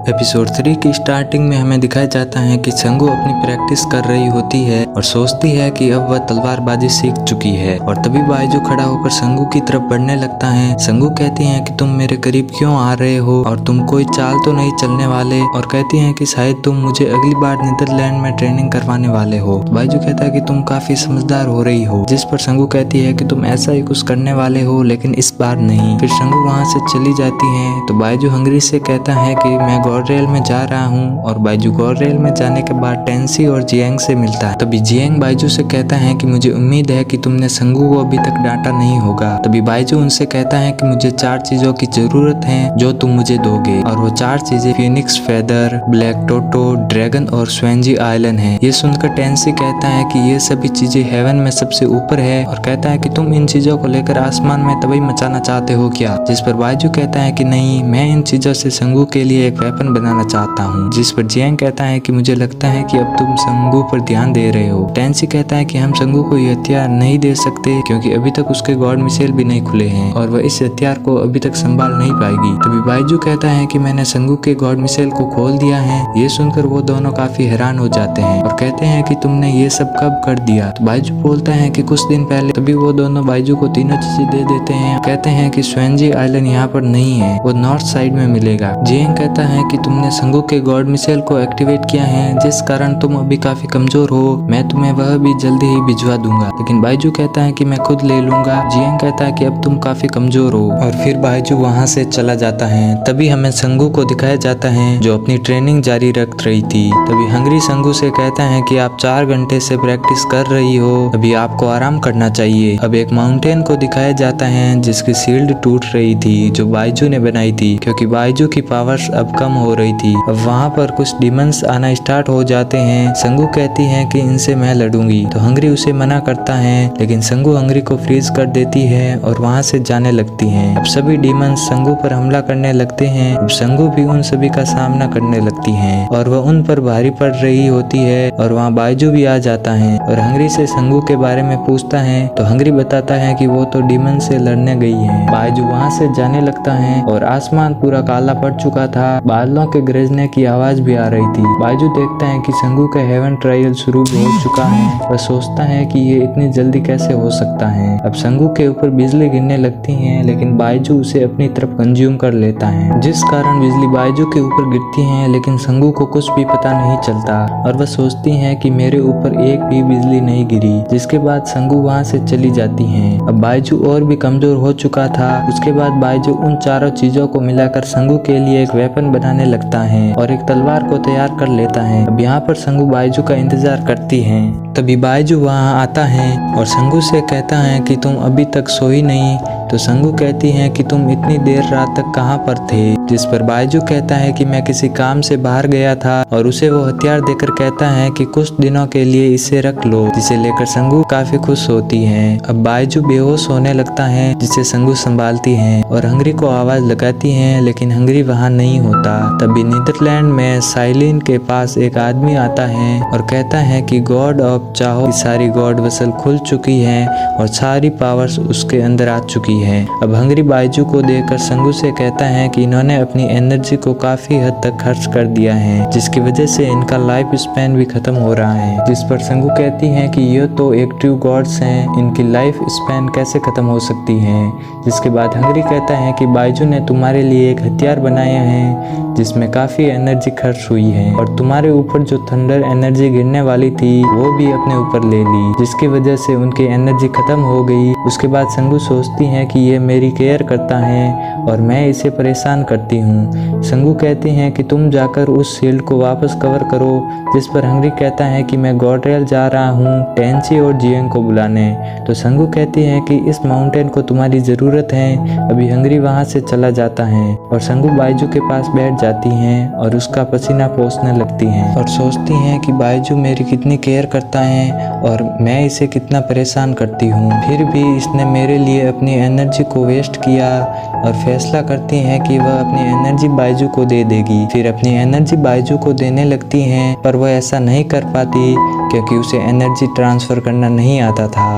Episode 3 की starting में हमें दिखाया जाता है कि संगू अपनी प्रैक्टिस कर रही होती है और सोचती है कि अब वह तलवारबाजी सीख चुकी है। और तभी बाइजू खड़ा होकर संगू की तरफ बढ़ने लगता है। संगू कहती है कि तुम मेरे करीब क्यों आ रहे हो और तुम कोई चाल तो नहीं चलने वाले, और कहती है कि शायद तुम मुझे अगली बार नीदरलैंड में ट्रेनिंग करवाने वाले हो। बाइजू कहता है कि तुम काफी समझदार हो रही हो, जिस पर संगू कहती है कि तुम ऐसा ही कुछ करने वाले हो लेकिन इस बार नहीं। फिर संगू वहाँ से चली जाती है तो बाइजू हंगरी से कहता है कि मैं गॉर्डरेल में जा रहा हूँ, और बाइजू गॉर्डरेल में जाने के बाद टेंसी और जियांग से मिलता है। तभी जियांग बाइजू से कहता है कि मुझे उम्मीद है कि तुमने संगू को अभी तक डांटा नहीं होगा। तभी बाइजू उनसे कहता है कि मुझे 4 चीजों की जरूरत है जो तुम मुझे दोगे, और वो 4 चीजें फिनिक्स फेदर, ब्लैक टोटो, ड्रैगन और स्वेंजी आइलैंड है। ये सुनकर टेंसी कहता है कि ये सभी चीजें हेवन में सबसे ऊपर है, और कहता है कि तुम इन चीजों को लेकर आसमान में तबाही मचाना चाहते हो क्या। जिस पर बाइजू कहता है कि नहीं, मैं इन चीजों से संगू के लिए एक वेपन बनाना चाहता हूँ। जिस पर जियांग कहता है कि मुझे लगता है कि अब तुम संगू पर ध्यान दे रहे हो। टेंसी कहता है कि हम संगू को ये हथियार नहीं दे सकते क्योंकि अभी तक उसके गॉड मिसाइल भी नहीं खुले हैं और वह इस हथियार को अभी तक संभाल नहीं पाएगी। तभी बाइजू कहता है कि मैंने संगू के गॉड मिसाइल को खोल दिया है। ये सुनकर वो दोनों काफी हैरान हो जाते हैं और कहते हैं कि तुमने ये सब कब कर दिया। तो बाइजू बोलता है कि कुछ दिन पहले। तभी वो दोनों बाइजू को तीनों चीजें दे देते हैं। कहते हैं कि स्वेंजी आइलैंड यहाँ पर नहीं है, वो नॉर्थ साइड में मिलेगा। जियांग कहता है कि तुमने संगू के गॉड मिसाइल को एक्टिवेट किया है, जिस कारण तुम अभी काफी कमजोर हो। मैं तुम्हें वह भी जल्दी ही भिजवा दूंगा। लेकिन बाइजू कहता है कि मैं खुद ले लूंगा। जियांग कहता है कि अब तुम काफी कमजोर हो, और फिर बाइजू वहाँ से चला जाता है। तभी हमें संगू को दिखाया जाता है जो अपनी ट्रेनिंग जारी रख रही थी। तभी हंगरी संगू से कहता है कि आप 4 घंटे से प्रैक्टिस कर रही हो, अभी आपको आराम करना चाहिए। अब एक माउंटेन को दिखाया जाता है जिसकी शील्ड टूट रही थी जो बाइजू ने बनाई थी, क्योंकि बाइजू की पावर्स अब कम हो रही थी। अब वहाँ पर कुछ डिमंस आना स्टार्ट हो जाते हैं। संगू कहती है कि इनसे मैं लड़ूंगी, तो हंगरी उसे मना करता है, लेकिन संगू हंगरी को फ्रीज कर देती है और वहाँ से जाने लगती हैं। अब सभी डिमंस संगू पर हमला करने लगते हैं। अब संगू भी उन सभी का सामना करने लगती हैं और वह उन पर भारी पड़ रही होती है, और वहाँ बाइजू भी आ जाता है और हंगरी से संगू के बारे में पूछता है। तो हंगरी बताता है कि वो तो डिमन से लड़ने गई है। बाइजू वहाँ से जाने लगता है और आसमान पूरा काला पड़ चुका था। बादलों के गरजने की आवाज भी आ रही थी। बाइजू देखता है कि संगू का हेवन ट्रायल शुरू हो चुका है। वह सोचता है कि ये इतनी जल्दी कैसे हो सकता है। अब संगू के ऊपर बिजली गिरने लगती है, लेकिन बाइजू उसे अपनी तरफ कंज्यूम कर लेता है, जिस कारण बिजली बाइजू के ऊपर गिरती है, लेकिन संगू को कुछ भी पता नहीं चलता और वह सोचती है कि मेरे ऊपर एक भी बिजली नहीं गिरी। जिसके बाद संगू वहाँ से चली जाती है। अब बाइजू और भी कमजोर हो चुका था। उसके बाद बाइजू उन चारों चीजों को मिलाकर संगू के लिए एक वेपन बनाने लगता है और एक तलवार को तैयार कर लेता है। अब यहाँ पर संगू बाइजू का इंतजार करती है। तभी बाइजू वहाँ आता है और संगू से कहता है कि तुम अभी तक सोई नहीं। तो संगू कहती है कि तुम इतनी देर रात तक कहाँ पर थे। जिस पर बाइजू कहता है कि मैं किसी काम से बाहर गया था, और उसे वो हथियार देकर कहता है कि कुछ दिनों के लिए इसे रख लो, जिसे लेकर संगू काफी खुश होती है। अब बाइजू बेहोश होने लगता है, जिसे संगू संभालती है और हंगरी को आवाज लगाती है, लेकिन हंगरी वहाँ नहीं होता। तभी नीदरलैंड में साइलिन के पास एक आदमी आता है और कहता है कि गॉड ऑफ चाहो की सारी गॉड वसल खुल चुकी है और सारी पावर्स उसके अंदर आ चुकी है। अब हंगरी बाइजू को देखकर संगू से कहता है कि इन्होंने अपनी एनर्जी को काफी हद तक खर्च कर दिया है, जिसकी वजह से इनका लाइफ स्पैन भी खत्म हो रहा है। जिस पर संगू कहती है कि ये तो एक ट्रू गॉड्स हैं, इनकी लाइफ स्पैन कैसे खत्म हो सकती है। जिसके बाद हंगरी कहता है कि बाइजू ने तुम्हारे लिए एक हथियार बनाया है जिसमें काफी एनर्जी खर्च हुई है, और तुम्हारे ऊपर जो थंडर एनर्जी गिरने वाली थी वो भी अपने ऊपर ले ली, जिसकी वजह से उनकी एनर्जी खत्म हो गई। उसके बाद संगू सोचती है कि ये मेरी केयर करता है और मैं इसे परेशान करती हूँ। संगू कहती है कि तुम जाकर उस शील्ड को वापस कवर करो। जिस पर हंगरी कहता है कि मैं गॉर्डरेल जा रहा हूँ टेंसी और जियांग को बुलाने। तो संगू कहती है कि इस माउंटेन को तुम्हारी जरूरत है। अभी हंगरी वहाँ से चला जाता है और संगू बाइजू के पास बैठ जाती हैं और उसका पसीना पोंछने लगती हैं और सोचती हैं कि बाइजू मेरी कितनी केयर करता है और मैं इसे कितना परेशान करती हूँ, फिर भी इसने मेरे लिए अपनी एनर्जी को वेस्ट किया और फैसला करती है कि वह अपनी एनर्जी बायजू को दे देगी। फिर अपनी एनर्जी बायजू को देने लगती हैं, पर वह ऐसा नहीं कर पाती क्योंकि उसे एनर्जी ट्रांसफ़र करना नहीं आता था।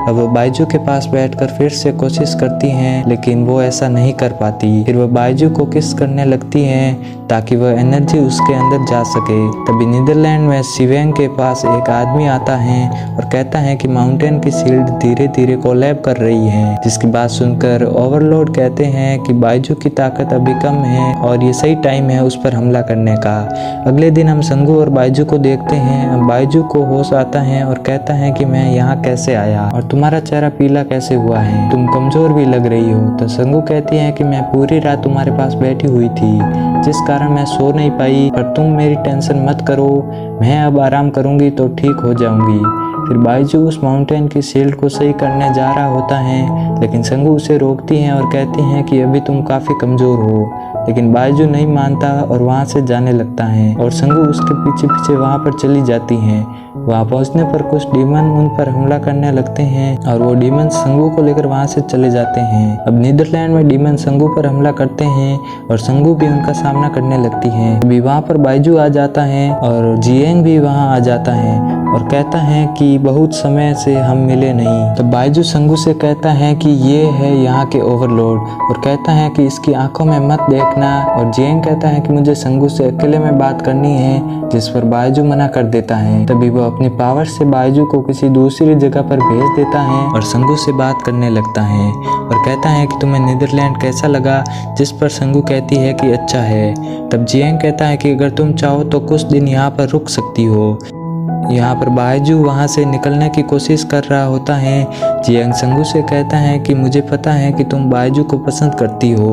अब वो बायजू के पास बैठकर फिर से कोशिश करती हैं, लेकिन वो ऐसा नहीं कर पाती। फिर वह बायजू को किस करने लगती हैं ताकि वह एनर्जी उसके अंदर जा सके। तभी नीदरलैंड में शिवेंग के पास एक आदमी आता है और कहता है कि माउंटेन की शील्ड धीरे धीरे कोलैप कर रही है, जिसकी बात सुनकर ओवरलॉर्ड कहते हैं कि बायजू की ताकत अभी कम है और ये सही टाइम है उस पर हमला करने का। अगले दिन हम संगू और बायजू को देखते हैं। बायजू को होश आता है और कहता है कि मैं यहाँ कैसे आया और तुम्हारा चेहरा पीला कैसे हुआ है, तुम कमजोर भी लग रही हो। तो संगू कहती है कि मैं पूरी रात तुम्हारे पास बैठी हुई थी, जिस कारण मैं सो नहीं पाई, पर तुम मेरी टेंशन मत करो, मैं अब आराम करूंगी तो ठीक हो जाऊंगी। फिर बायजू उस माउंटेन की शील्ड को सही करने जा रहा होता है, लेकिन संगू उसे रोकती हैं और कहती हैं कि अभी तुम काफ़ी कमज़ोर हो। लेकिन बायजू नहीं मानता और वहाँ से जाने लगता है और संगू उसके पीछे पीछे वहाँ पर चली जाती हैं। वहाँ पहुँचने पर कुछ डीमन उन पर हमला करने लगते हैं और वो डीमन संगू को लेकर वहाँ से चले जाते हैं। अब नीदरलैंड में डीमन संगू पर हमला करते हैं और संगू भी उनका सामना करने लगती है। अभी वहाँ पर बायजू आ जाता है और जियांग भी वहाँ आ जाता है और कहता है कि बहुत समय से हम मिले नहीं। तो बायजू संगू से कहता है कि ये है यहाँ के ओवरलॉर्ड और कहता है कि इसकी आंखों में मत देखना। और जियांग कहता है कि मुझे संगू से अकेले में बात करनी है, जिस पर बायजू मना कर देता है। तभी वो अपनी पावर से बायजू को किसी दूसरी जगह पर भेज देता है और संगू से बात करने लगता है और कहता है कि तुम्हें नीदरलैंड कैसा लगा, जिस पर संगू कहती है कि अच्छा है। तब जियांग कहता है कि अगर तुम चाहो तो कुछ दिन यहाँ पर रुक सकती हो। यहाँ पर बायजू वहाँ से निकलने की कोशिश कर रहा होता है। जियांग संगू से कहता है कि मुझे पता है कि तुम बायजू को पसंद करती हो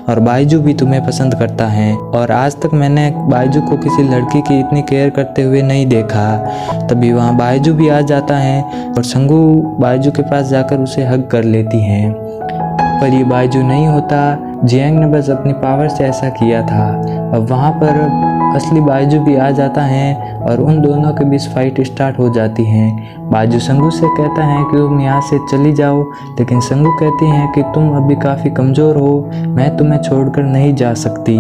और बायजू भी तुम्हें पसंद करता है, और आज तक मैंने बायजू को किसी लड़की की इतनी केयर करते हुए नहीं देखा। तभी वहाँ बायजू भी आ जाता है और संगू बायजू के पास जाकर उसे हग कर लेती है, पर ये बायजू नहीं होता। जियांग ने बस अपनी पावर से ऐसा किया था। अब वहाँ पर असली बायजू भी आ जाता है और उन दोनों के बीच फाइट स्टार्ट हो जाती है। बायजू संगू से कहता है कि तुम यहाँ से चली जाओ, लेकिन संगू कहती हैं कि तुम अभी काफ़ी कमज़ोर हो, मैं तुम्हें छोड़कर नहीं जा सकती।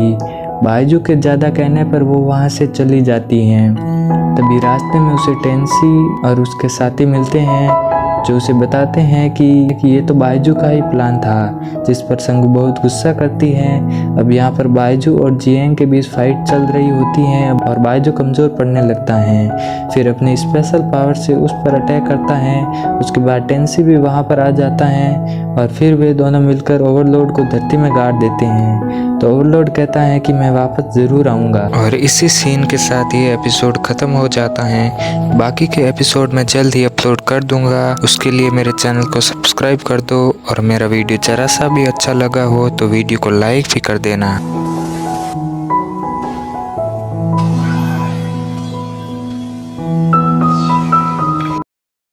बायजू के ज़्यादा कहने पर वो वहाँ से चली जाती हैं। तभी रास्ते में उसे टेंसी और उसके साथी मिलते हैं, जो उसे बताते हैं कि ये तो बायजू का ही प्लान था, जिस पर संगू बहुत गुस्सा करती है। अब यहाँ पर बायजू और जियांग के बीच फाइट चल रही होती है और बायजू कमज़ोर पड़ने लगता है। फिर अपनी स्पेशल पावर से उस पर अटैक करता है। उसके बाद टेंसी भी वहाँ पर आ जाता है और फिर वे दोनों मिलकर ओवरलॉर्ड को धरती में गाड़ देते हैं। तो ओवरलॉर्ड कहता है कि मैं वापस ज़रूर आऊँगा। और इसी सीन के साथ ये एपिसोड ख़त्म हो जाता है। बाकी के एपिसोड मैं जल्द ही अपलोड कर दूँगा। उसके लिए मेरे चैनल को सब्सक्राइब कर दो और मेरा वीडियो ज़रा सा भी अच्छा लगा हो तो वीडियो को लाइक भी कर देना।